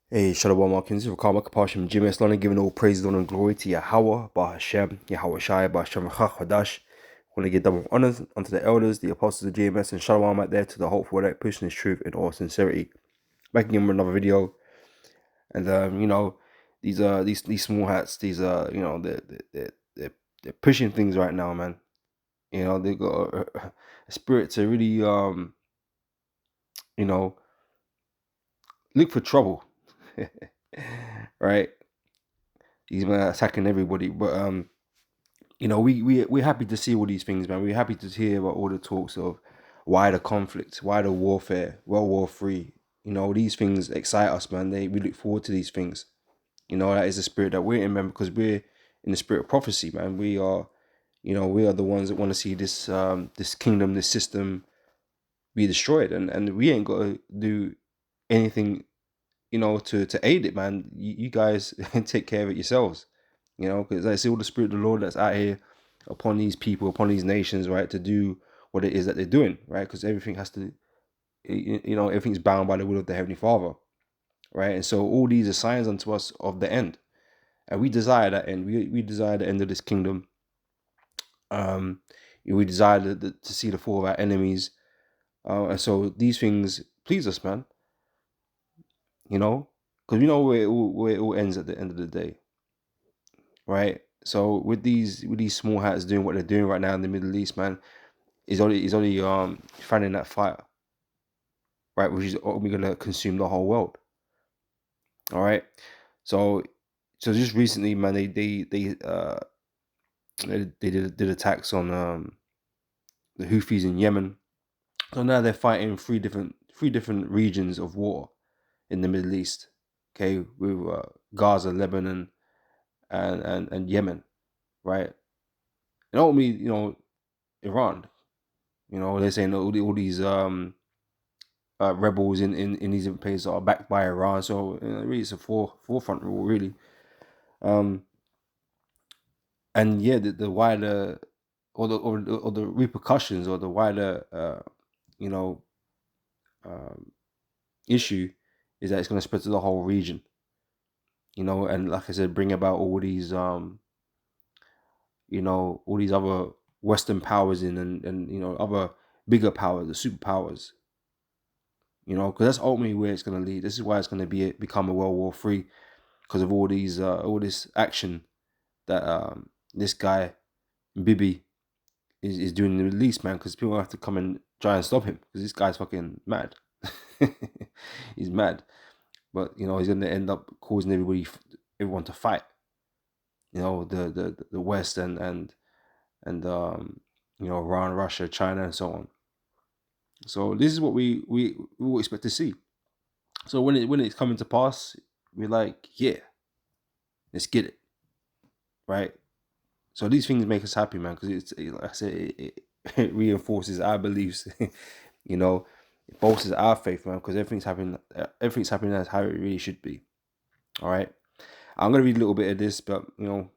Hey, Shalom Markins, Rakam Kapashim, GMS London, giving all praise, honor, and glory to Yahweh, Bah Hashem, Yahweh Shai, Bah Hashem, Chadash. Want to give double honors unto the elders, the apostles of GMS, and Shalom out there to the hopeful that pushing his truth in all sincerity. Back again with another video, and these small hats, they're pushing things right now, man. You know, they got a spirit to really you know look for trouble, right? He's been attacking everybody, but we're happy to see all these things, man. We're happy to hear about all the talks of wider conflict, wider warfare, World War III. These things excite us, man. We look forward to these things. That is the spirit that we're in, man, because we're in the spirit of prophecy, man. We are the ones that want to see this kingdom, this system be destroyed, and we ain't got to do anything, to aid it, man. You guys take care of it yourselves, because I see all the spirit of the Lord that's out here upon these people, upon these nations, right, to do what it is that they're doing, right? Because everything has to, everything's bound by the will of the Heavenly Father, right? And so all these are signs unto us of the end, and we desire that end. We desire the end of this kingdom. We desire to see the fall of our enemies, and so these things please us, man. Because we know where it all ends at the end of the day, right? So with these small hats doing what they're doing right now in the Middle East, man, is only fanning that fire, right? Which is only gonna consume the whole world. All right. So just recently, man, they did attacks on the Houthis in Yemen. So now they're fighting three different regions of war in the Middle East. Okay, with Gaza, Lebanon, and Yemen, right? And ultimately, Iran. They're saying all these rebels in these places are backed by Iran. So really, it's a forefront rule, really. And yeah, the wider or the repercussions or the wider you know um, issue is that it's going to spread to the whole region. And like I said, bring about all these other Western powers and other bigger powers, the superpowers. Because that's ultimately where it's going to lead. This is why it's going to become a World War III, because of all this action that this guy Bibi is doing in the Middle East, man. Because people have to come and try and stop him because this guy's fucking mad. He's mad, but he's going to end up causing everyone to fight. The West and Iran, Russia, China, and so on. So this is what we will expect to see. So when it's coming to pass, we're like, yeah, let's get it, right? So these things make us happy, man, because like I said, it reinforces our beliefs. It bolsters our faith, man, because everything's happening as how it really should be. All right, I'm gonna read a little bit of this, but the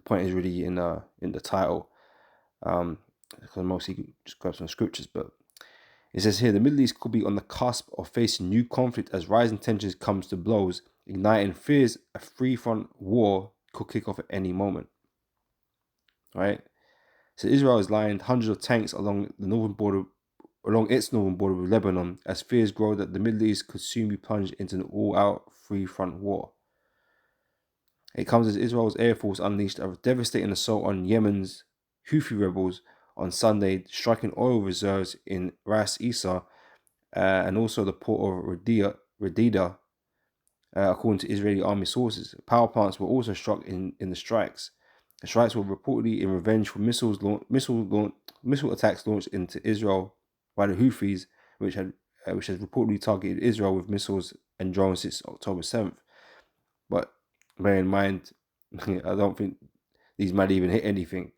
point is really in the title. Because mostly just grab some scriptures, but it says here the Middle East could be on the cusp of facing new conflict as rising tensions comes to blows, igniting fears a free-front war could kick off at any moment. Right? So Israel has lined hundreds of tanks along its northern border with Lebanon, as fears grow that the Middle East could soon be plunged into an all-out free-front war. It comes as Israel's air force unleashed a devastating assault on Yemen's Houthi rebels on Sunday, striking oil reserves in Ras Isa and also the port of Radida, according to Israeli army sources. Power plants were also struck in the strikes. The strikes were reportedly in revenge for missile attacks launched into Israel by the Houthis, which has reportedly targeted Israel with missiles and drones since October 7th. But bear in mind, I don't think these might even hit anything,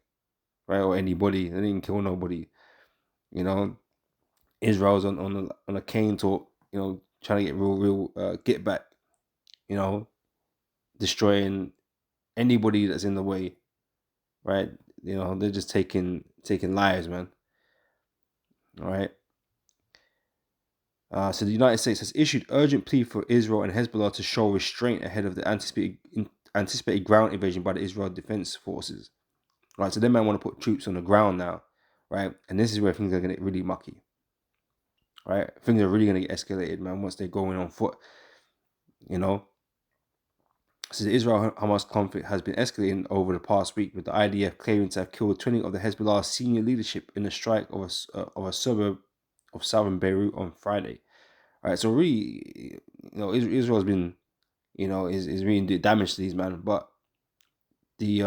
right, or anybody. They didn't kill nobody. Israel's on a cane talk, trying to get real get back, you know, destroying anybody that's in the way, right? They're just taking lives, man. All right. So the United States has issued urgent plea for Israel and Hezbollah to show restraint ahead of the anticipated ground invasion by the Israel Defense Forces. Right, so they might want to put troops on the ground now, right? And this is where things are going to get really mucky, right? Things are really going to get escalated, man, once they're going on foot, you know? So the Israel-Hamas conflict has been escalating over the past week, with the IDF claiming to have killed 20 of the Hezbollah senior leadership in a strike of a suburb of southern Beirut on Friday. All right, so really, Israel's been, is really doing damage to these men, but the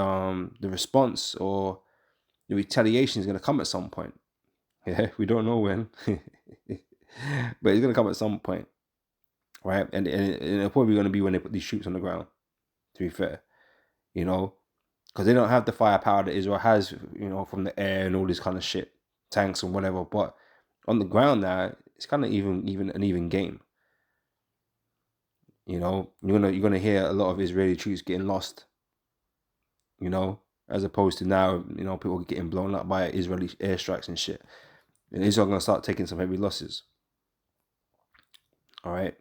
response or the retaliation is going to come at some point. Yeah, we don't know when, but it's going to come at some point, right? And it's probably going to be when they put these troops on the ground. To be fair, because they don't have the firepower that Israel has, from the air and all this kind of shit, tanks and whatever. But on the ground now, it's kind of an even game. You're gonna hear a lot of Israeli troops getting lost. As opposed to now, people getting blown up by Israeli airstrikes and shit. And Israel gonna start taking some heavy losses. All right.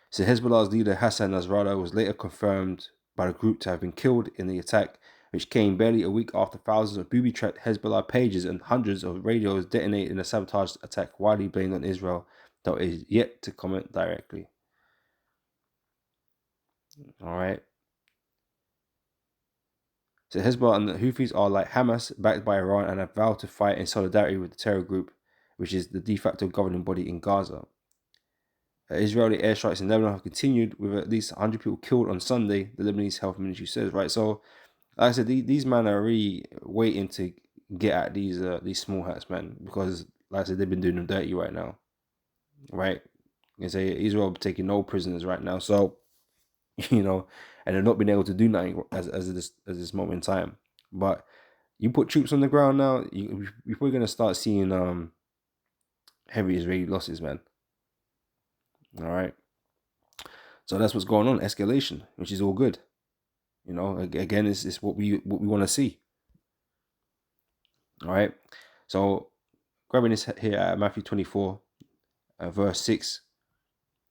So Hezbollah's leader Hassan Nasrallah was later confirmed by the group to have been killed in the attack, which came barely a week after thousands of booby-trapped Hezbollah pages and hundreds of radios detonated in a sabotage attack widely blamed on Israel, though it is yet to comment directly. All right. So Hezbollah and the Houthis are like Hamas, backed by Iran, and have vowed to fight in solidarity with the terror group, which is the de facto governing body in Gaza. Israeli airstrikes in Lebanon have continued, with at least 100 people killed on Sunday, the Lebanese health ministry says, right? So, like I said, these men are really waiting to get at these small hats, man, because, like I said, they've been doing them dirty right now, right? You say Israel taking no prisoners right now, so, and they've not been able to do nothing as this moment in time. But you put troops on the ground now, you're probably going to start seeing heavy Israeli losses, man. All right. So that's what's going on, escalation, which is all good. Again, it's what we want to see. All right. So grabbing this here at Matthew 24, verse 6.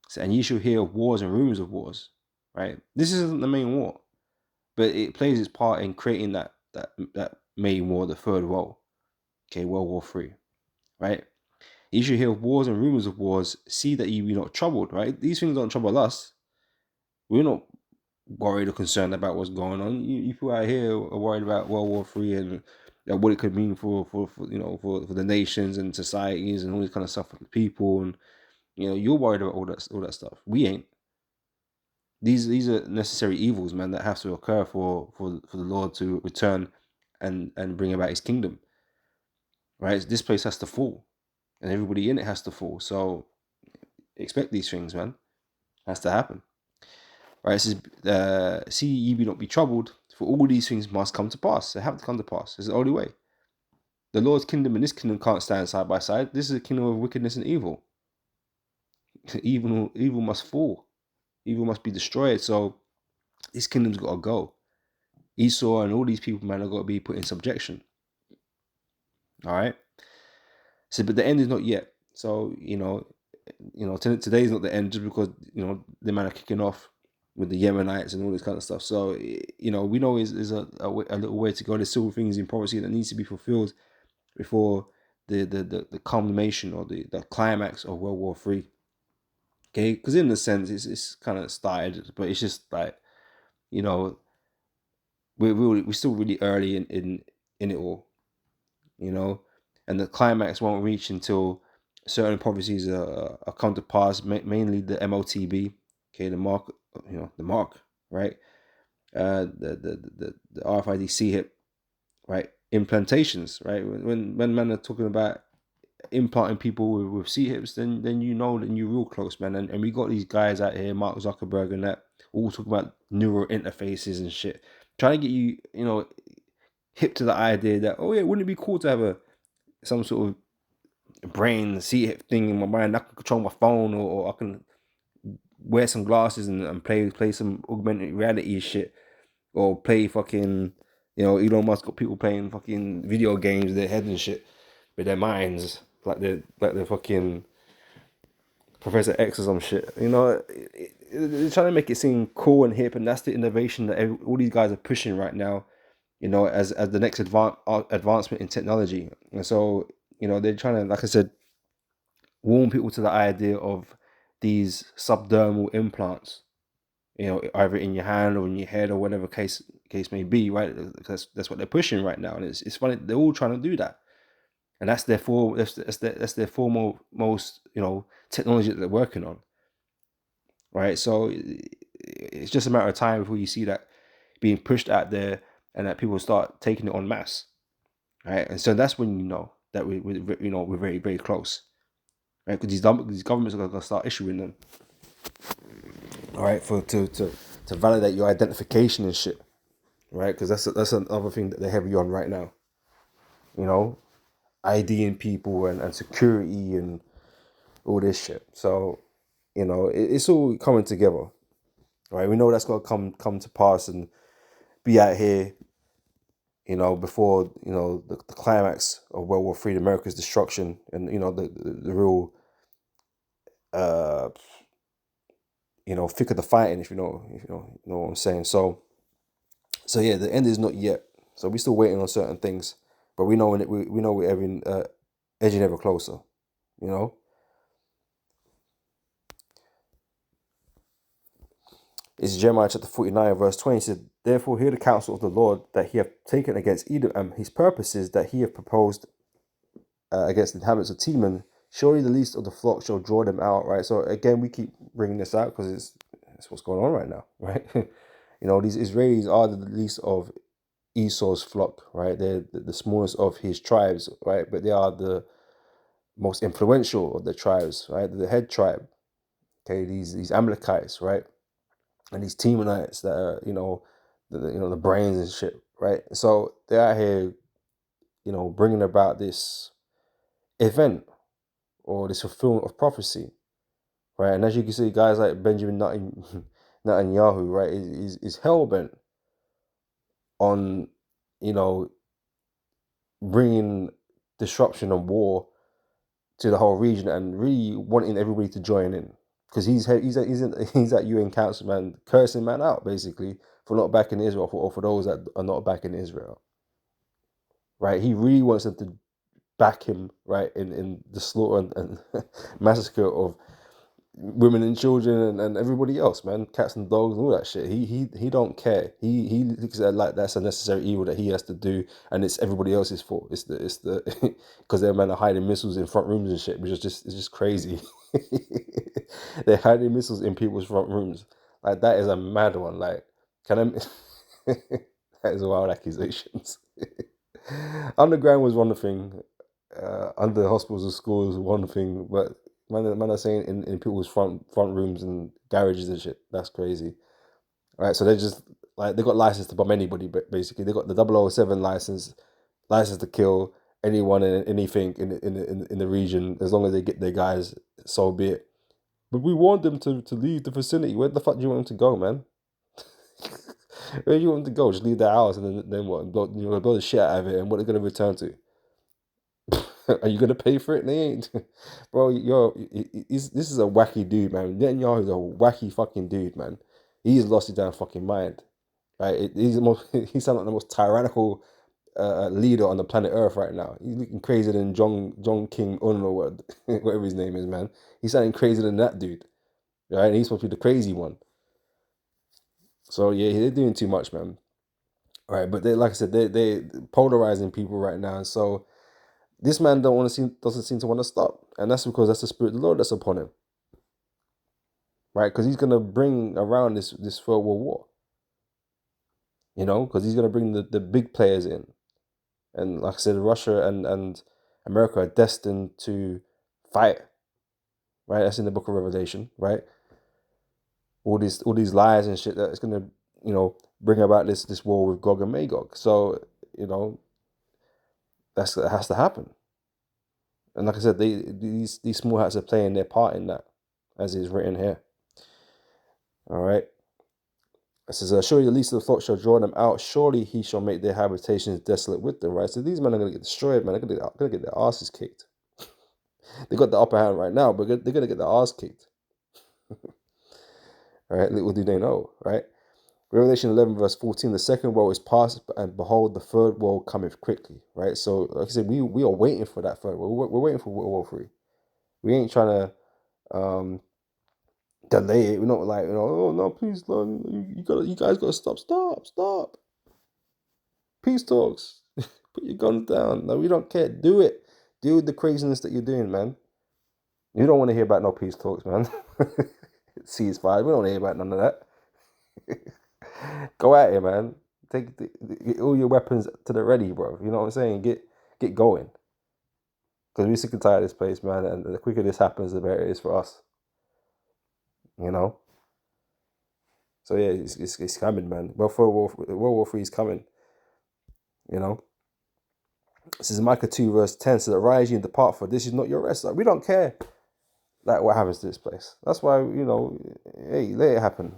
So, and ye shall hear of wars and rumors of wars. Right. This isn't the main war, but it plays its part in creating that main war, the third world. Okay, World War III. Right. You should hear of wars and rumors of wars. See that you be not troubled. Right. These things don't trouble us. We're not worried or concerned about what's going on. You people out here are worried about World War III and what it could mean for the nations and societies and all this kind of stuff for the people, and you're worried about all that stuff. We ain't. These are necessary evils, man, that have to occur for the Lord to return and bring about His kingdom. Right, this place has to fall, and everybody in it has to fall. So expect these things, man. Has to happen. Right, it says, see ye be not be troubled, for all these things must come to pass. They have to come to pass. It's the only way. The Lord's kingdom and this kingdom can't stand side by side. This is a kingdom of wickedness and evil. Evil must fall. Evil must be destroyed. So this kingdom's got to go. Esau and all these people, man, have got to be put in subjection. All right. So, but the end is not yet. So today's not the end, just because the man are kicking off with the Yemenites and all this kind of stuff. So we know there's a little way to go. There's still things in prophecy that needs to be fulfilled before the culmination or the climax of World War III. Okay, because in a sense it's kind of started, but it's just like we're still really early in it all, and the climax won't reach until certain prophecies are come to pass, mainly the MOTB, okay, the mark, right, the RFID CHIP, right, implantations, right, when men are talking about implanting people with CHIPs, then then you're real close, man, and we got these guys out here, Mark Zuckerberg and that, all talking about neural interfaces and shit, trying to get you hip to the idea that, oh yeah, wouldn't it be cool to have some sort of brain CHIP thing in my mind? I can control my phone, or I can wear some glasses and play some augmented reality shit, or play fucking Elon Musk got people playing fucking video games with their heads and shit with their minds, like they're fucking Professor X or some shit. You know, they're trying to make it seem cool and hip, and that's the innovation that all these guys are pushing right now. You know, as the next advancement in technology, and so you know they're trying to, like I said, warm people to the idea of these subdermal implants. You know, either in your hand or in your head or whatever case may be. Right, that's what they're pushing right now, and it's funny they're all trying to do that, and that's their foremost technology that they're working on. Right, so it's just a matter of time before you see that being pushed out there and that people start taking it en masse. Right, and so that's when you know that we're very very close. Right, because these governments are going to start issuing them. All right, for to validate your identification and shit. Right, because that's another thing that they're heavy on right now. You know, IDing people and security and all this shit. So, you know, it's all coming together. Right, we know that's gonna come to pass and be out here. You know, before the climax of World War III, America's destruction, and the real uh thick of the fighting, if you know what I'm saying. So yeah, the end is not yet. So we're still waiting on certain things, but we know we know we're edging ever closer. You know. It's Jeremiah chapter 49, verse 20. It said, "Therefore hear the counsel of the Lord that he hath taken against Edom, and his purposes that he hath proposed against the inhabitants of Teman. Surely the least of the flock shall draw them out." Right. So again, we keep bringing this out because it's what's going on right now. Right. These Israelis are the least of Esau's flock. Right. They're the smallest of his tribes. Right. But they are the most influential of the tribes. Right. They're the head tribe. Okay. These Amalekites. Right. And these Temanites that are, the brains and shit, right? So they're out here, bringing about this event or this fulfillment of prophecy, right? And as you can see, guys like Benjamin Netanyahu, right, is hell bent on, you know, bringing disruption and war to the whole region and really wanting everybody to join in. Because he's at UN Council, man, cursing man out basically for not backing Israel, or for those that are not backing Israel. Right, he really wants them to back him, right, in the slaughter and massacre of women and children and everybody else, man, cats and dogs and all that shit. He don't care. He looks at it like that's a necessary evil that he has to do, and it's everybody else's fault. It's the because they're man are hiding missiles in front rooms and shit, which is it's just crazy. They're hiding missiles in people's front rooms. Like that is a mad one. Like, can I? That is wild accusations. Underground was one thing. Under hospitals and schools was one thing, but man are saying in people's front rooms and garages and shit. That's crazy. Right, so they just like they got license to bomb anybody, but basically they got the 007 license to kill anyone and anything in the region as long as they get their guys. So be it. But we want them to leave the vicinity. Where the fuck do you want them to go, man? Where do you want them to go? Just leave their house and then what? Blow the shit out of it, and what they're gonna return to? Are you gonna pay for it? They ain't, bro. This is a wacky dude, man. Netanyahu is a wacky fucking dude, man. He's lost his damn fucking mind, right? He's the most. He sounds like the most tyrannical leader on the planet Earth right now. He's looking crazier than John King Un or whatever his name is, man. He's sounding crazier than that dude, right? And he's supposed to be the crazy one. So yeah, they're doing too much, man. Right, but they, like I said, they polarizing people right now. So this man doesn't seem to want to stop, and that's because that's the spirit of the Lord that's upon him, right? Because he's gonna bring around this third world war, because he's gonna bring the big players in, and like I said, Russia and America are destined to fight, right? That's in the Book of Revelation, right? All these lies and shit that it's gonna bring about this war with Gog and Magog. So that has to happen. And like I said, these small hats are playing their part in that, as is written here. All right. It says, "Surely the least of the flock shall draw them out. Surely he shall make their habitations desolate with them." Right. So these men are going to get destroyed, man. They're going to get their asses kicked. They got the upper hand right now, but they're gonna get their ass kicked. Right? Little do they know, right? Revelation 11 verse 14, the second woe is past, and behold, the third woe cometh quickly, right? So, like I said, we are waiting for that third woe. We're waiting for World War 3. We ain't trying to delay it. We're not like, oh no, please, Lord, you guys gotta stop. Peace talks. Put your guns down. No, we don't care. Do it. Do the craziness that you're doing, man. You don't want to hear about no peace talks, man. Ceasefire. We don't want to hear about none of that. Go at it, man. Get all your weapons to the ready, bro. You know what I'm saying? Get going. Because we're sick and tired of this place, man. And the quicker this happens, the better it is for us. You know? So yeah, it's coming, man. World War 3 is coming. You know? This is Micah 2 verse 10. So arise ye and depart, for this is not your rest. Like, we don't care like what happens to this place. That's why, hey, let it happen.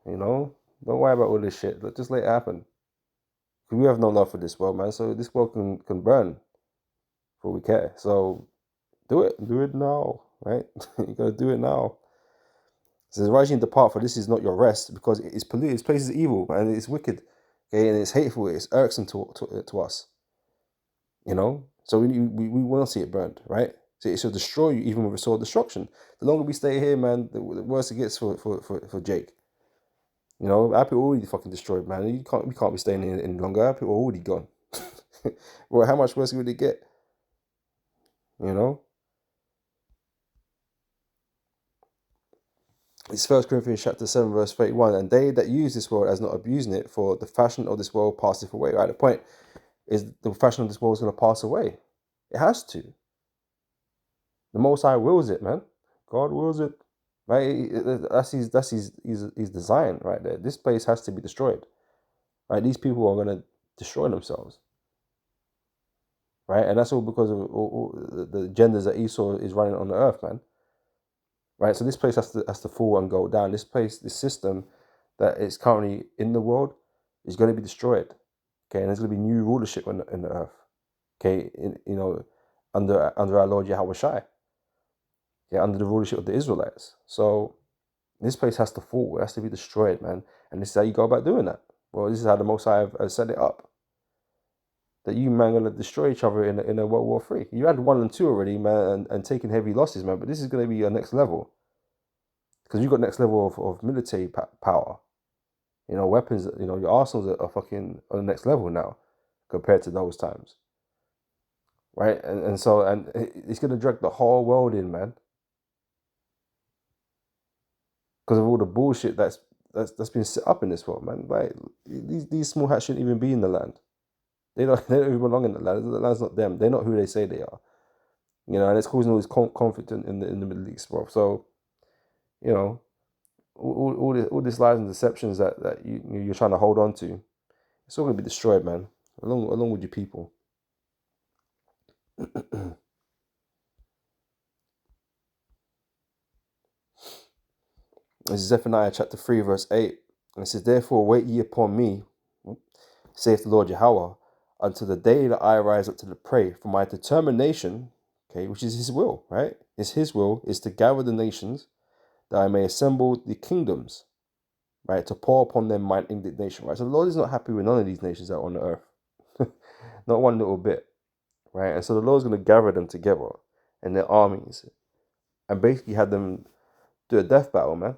Don't worry about all this shit. Just let it happen. We have no love for this world, man. So this world can burn for we care. So do it now, right? You gotta do it now. It says, rise ye and depart, for this is not your rest, because it is polluted. This place is evil and it's wicked, okay, and it's hateful. It's irksome to us. So we want to see it burned, right? So it shall destroy you, even with a sword destruction. The longer we stay here, man, the worse it gets for Jake. Our people already fucking destroyed, man. We can't be staying here any longer. Our people are already gone. Well, how much worse would it get? It's 1 Corinthians chapter 7, verse 31. And they that use this world as not abusing it, for the fashion of this world passeth away. Right? The point is the fashion of this world is going to pass away. It has to. The Most High wills it, man. God wills it. Right? That's his design right there. This place has to be destroyed. Right? These people are going to destroy themselves. Right? And that's all because of all the agendas that Esau is running on the earth, man. Right? So this place has to fall and go down. This system that is currently in the world is going to be destroyed. Okay, and there's going to be new rulership in the earth. Okay, under our Lord Yahweh Shai. Yeah, under the rulership of the Israelites. So this place has to fall. It has to be destroyed, man. And this is how you go about doing that. Well, this is how the Most High have set it up. That you, man, going to destroy each other in a World War 3. You had 1 and 2 already, man, and taking heavy losses, man. But this is going to be your next level. Because you've got next level of military power. Weapons, your arsenals are fucking on the next level now compared to those times. Right? And it's going to drag the whole world in, man. Because of all the bullshit that's been set up in this world, man. Like, these small hats shouldn't even be in the land. They don't even belong in the land. The land's not them. They're not who they say they are. And it's causing all this conflict in the Middle East, bro. So, all these lies and deceptions that you're trying to hold on to, it's all going to be destroyed, man, along with your people. This is Zephaniah chapter 3, verse 8. And it says, therefore wait ye upon me, saith the Lord Yahweh, until the day that I rise up to the prey, for my determination, okay, which is his will, right? It's his will, is to gather the nations, that I may assemble the kingdoms, right, to pour upon them mine indignation, right? So the Lord is not happy with none of these nations that are on the earth. Not one little bit, right? And so the Lord's going to gather them together and their armies and basically have them do a death battle, man.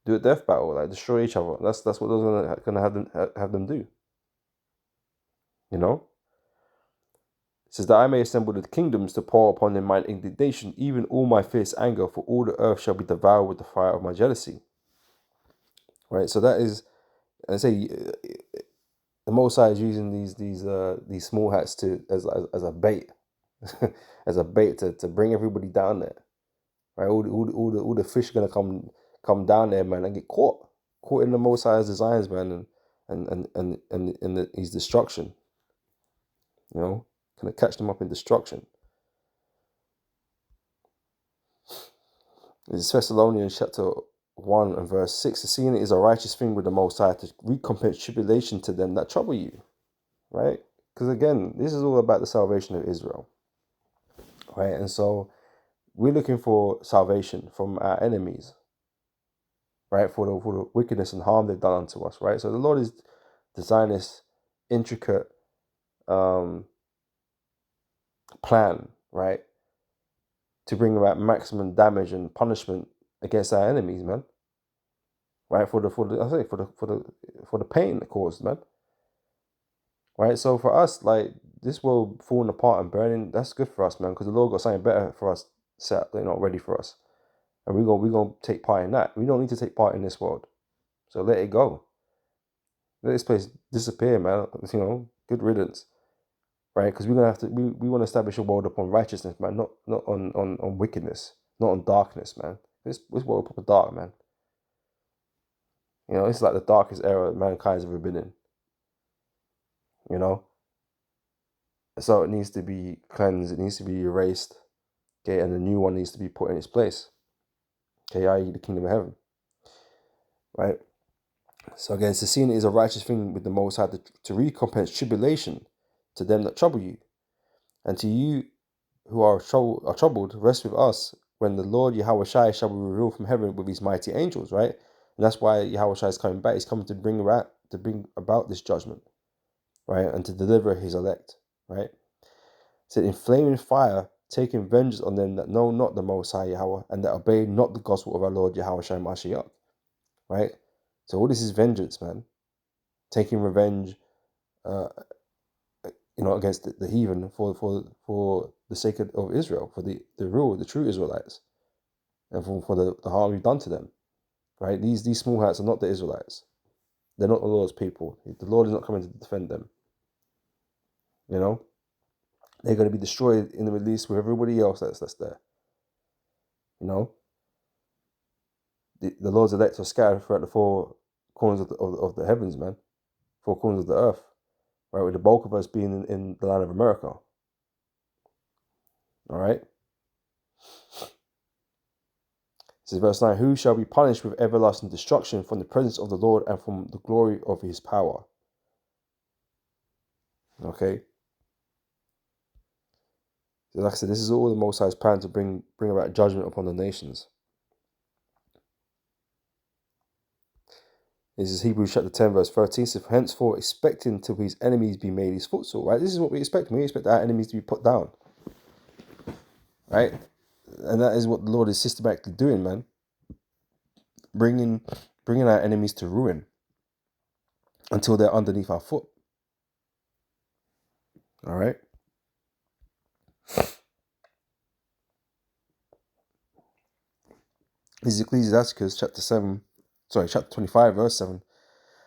Do a death battle, like destroy each other. That's what those are gonna have them do. It says that I may assemble the kingdoms to pour upon them mine indignation, even all my fierce anger, for all the earth shall be devoured with the fire of my jealousy. Right. So that is, I say, the Most High is using these small hats as a bait, as a bait to bring everybody down there. Right. All the fish are gonna come down there, man, and get caught in the Most High's designs, man, and his destruction. Gonna catch them up in destruction. This is Thessalonians chapter 1 and verse 6. Seeing it is a righteous thing with the Most High to recompense tribulation to them that trouble you. Right? because again, this is all about the salvation of Israel, right? And so we're looking for salvation from our enemies, right? For the wickedness and harm they've done unto us, right? So the Lord is designed this intricate plan, right, to bring about maximum damage and punishment against our enemies, man. Right, for the pain it caused, man. Right, so for us, like this world falling apart and burning, that's good for us, man, because the Lord got something better for us set, ready for us, and we gonna take part in that. We don't need to take part in this world, so let it go. Let this place disappear, man. Good riddance, right? Because we're gonna have to. We want to establish a world upon righteousness, man, not on wickedness, not on darkness, man. This world proper dark, man. It's like the darkest era mankind's ever been in. So it needs to be cleansed. It needs to be erased. Okay, and a new one needs to be put in its place. Okay, i.e. the kingdom of heaven. Right. So again, to see it is a righteous thing with the Most High to recompense tribulation to them that trouble you, and to you who are troubled, rest with us when the Lord Yahweh Shai shall be revealed from heaven with his mighty angels, right? And that's why Yahweh Shai is coming back. He's coming to bring about this judgment, right? And to deliver his elect, right? So in flaming fire, taking vengeance on them that know not the Most High Yahweh and that obey not the gospel of our Lord Yahweh Shai Mashiach, right? So all this is vengeance, man. Taking revenge, against the heathen for the sake of Israel, for the true Israelites, and for the harm you've done to them, right? These small hats are not the Israelites. They're not the Lord's people. The Lord is not coming to defend them. They're going to be destroyed in the release with everybody else that's there. The Lord's elect are scattered throughout the four corners of the heavens, man. Four corners of the earth, right? With the bulk of us being in the land of America. All right. This is verse 9. Who shall be punished with everlasting destruction from the presence of the Lord and from the glory of his power? Okay. So like I said, this is all the Most High's plan to bring about judgment upon the nations. This is Hebrews chapter 10, verse 13. So henceforth expecting till his enemies be made his footstool, right? This is what we expect. We expect our enemies to be put down. Right? And that is what the Lord is systematically doing, man. Bringing our enemies to ruin until they're underneath our foot. All right. This is Ecclesiastes chapter 25, verse 7.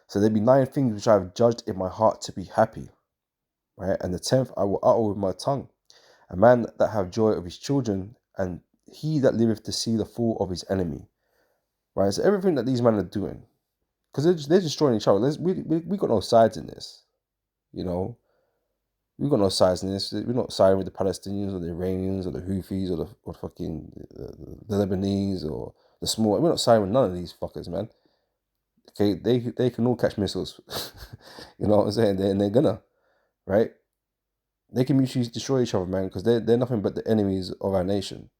So there be 9 things which I have judged in my heart to be happy. Right? And the 10th I will utter with my tongue. A man that have joy of his children, and he that liveth to see the fall of his enemy. Right? So everything that these men are doing, because they're destroying each other. We got no sides in this. We've got no sides in this. We're not siding with the Palestinians or the Iranians or the Houthis or the Lebanese or the small. We're not siding with none of these fuckers, man. Okay, they can all catch missiles. You know what I'm saying? They're gonna, right? They can mutually destroy each other, man, because they're nothing but the enemies of our nation,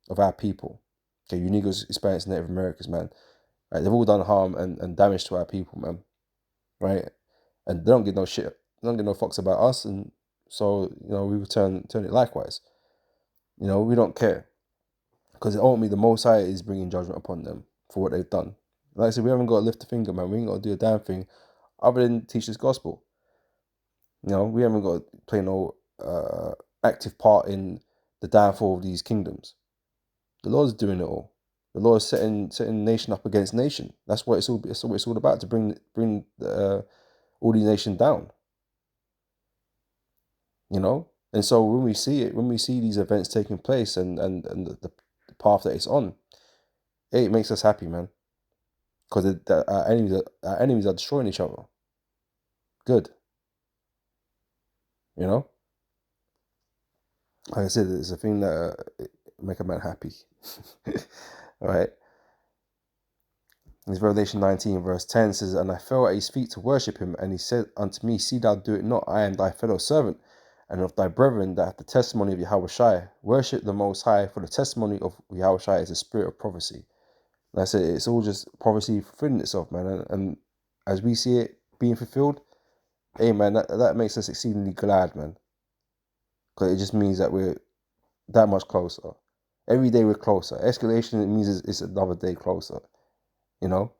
of our people. Okay, you Negroes, Hispanics, Native Americans, man. Right? They've all done harm and damage to our people, man. Right? And they don't give no shit. They don't give no fucks about us, and so we will turn it likewise. We don't care, because ultimately the Most High is bringing judgment upon them for what they've done. Like I said, we haven't got to lift a finger, man. We ain't got to do a damn thing other than teach this gospel. We haven't got to play no active part in the downfall of these kingdoms. The Lord's doing it all. The Lord is setting nation up against nation. That's what it's all about, to bring all these nations down. And so when we see these events taking place and the path that it's on, it makes us happy, man. Because our enemies are destroying each other. Good. Like I said, it's a thing that make a man happy. All right. It's Revelation 19 verse 10 says, "And I fell at his feet to worship him, and he said unto me, See thou do it not, I am thy fellow servant, and of thy brethren that have the testimony of Yahushai. Worship the Most High, for the testimony of Yahushai is the spirit of prophecy." And I said, it's all just prophecy fulfilling itself, man. And as we see it being fulfilled, hey, man, that makes us exceedingly glad, man. Because it just means that we're that much closer. Every day we're closer. Escalation, it means it's another day closer. You know?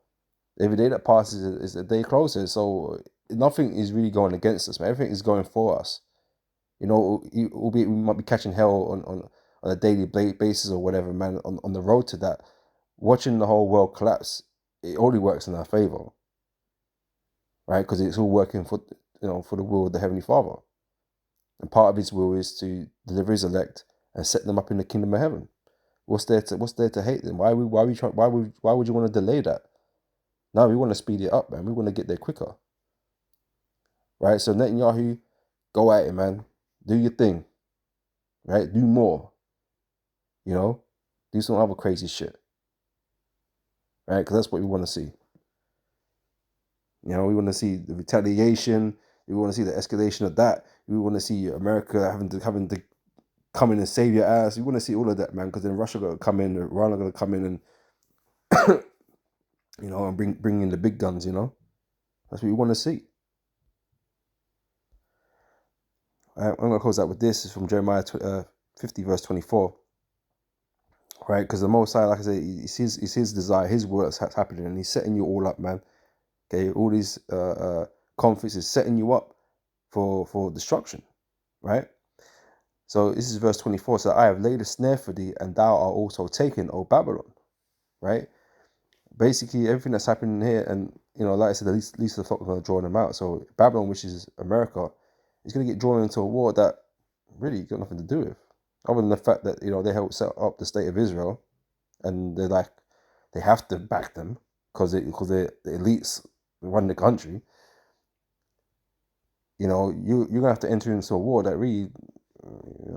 Every day that passes is a day closer. So nothing is really going against us, man. Everything is going for us. You know, albeit we might be catching hell on a daily basis or whatever, man, on the road to that. Watching the whole world collapse, it only works in our favor, right? Because it's all working for, for the will of the Heavenly Father. And part of his will is to deliver his elect and set them up in the kingdom of heaven. What's there to hate them? Why would you want to delay that? No, we want to speed it up, man. We want to get there quicker. Right? So Netanyahu, go at it, man. Do your thing. Right? Do more. Do some other crazy shit. Right? Because that's what we want to see. We want to see the retaliation. We want to see the escalation of that. We want to see America having to come in and save your ass. We want to see all of that, man. Because then Russia got to come in, Iran are going to come in and and bring in the big guns. That's what we want to see. I'm going to close out with this. It's from Jeremiah 50 verse 24. Right, because the Most High, like I said, it's his desire, his will that's happening, and he's setting you all up, man. Okay, all these conflicts is setting you up for destruction, right? So this is verse 24. So I have laid a snare for thee, and thou art also taken, O Babylon, right? Basically, everything that's happening here, and like I said, at least the flock are going to draw them out. So Babylon, which is America, is going to get drawn into a war that really got nothing to do with, other than the fact that they helped set up the state of Israel, and they have to back them because the elites run the country. You're gonna have to enter into a war that really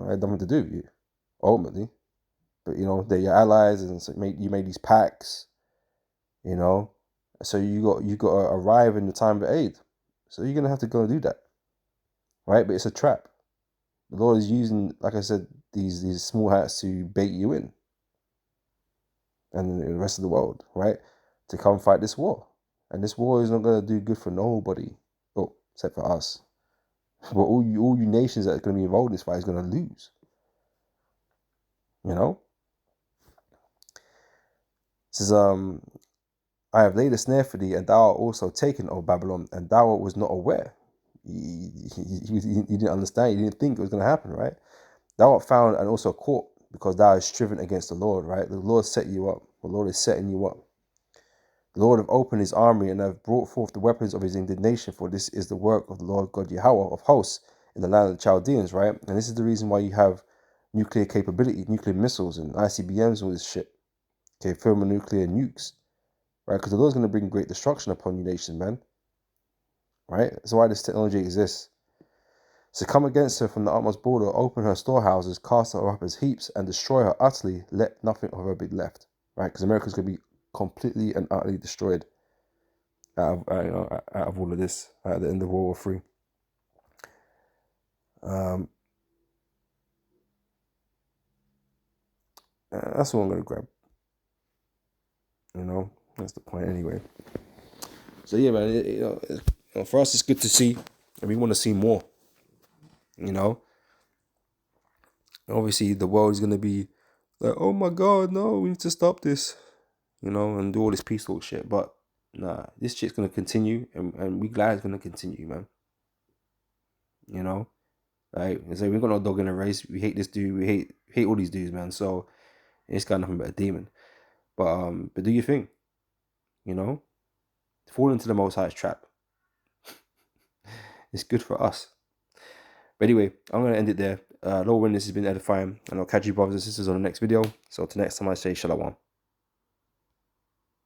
had nothing to do with you, ultimately. But they're your allies, and so you made these pacts. So you got to arrive in the time of aid. So you're gonna have to go do that, right? But it's a trap. The Lord is using, like I said, these small hats to bait you in, and the rest of the world, right, to come fight this war. And this war is not gonna do good for nobody, except for us. But all you nations that are going to be involved in this fight is going to lose. It says, I have laid a snare for thee, and thou art also taken, O Babylon, and thou was not aware. You didn't understand. You didn't think it was going to happen, right? Thou art found and also caught, because thou hast striven against the Lord, right? The Lord set you up. The Lord is setting you up. The Lord have opened his army and have brought forth the weapons of his indignation, for this is the work of the Lord God Yahweh of hosts in the land of the Chaldeans, right? And this is the reason why you have nuclear capability, nuclear missiles and ICBMs, all this shit. Okay, thermonuclear nukes, right? Because the Lord's going to bring great destruction upon you nation, man. Right? That's why this technology exists. So come against her from the utmost border, open her storehouses, cast her up as heaps, and destroy her utterly. Let nothing of her be left, right? Because America's going to be completely and utterly destroyed out of all of this at the end of World War III. That's what I'm going to grab. That's the point anyway. So yeah, man, for us it's good to see, and we want to see more. Obviously the world is going to be like, oh my God, no, we need to stop this, and do all this peaceful shit. But nah, this shit's going to continue, and we glad it's going to continue, man. Like I say, we got no dog in the race. We hate this dude. We hate all these dudes, man. So it's got nothing but a demon. But do your thing. Fall into the Most High's trap. It's good for us. But anyway, I'm gonna end it there. Lord, when this has been edifying, and I'll catch you brothers and sisters on the next video. So till next time, I say shalom.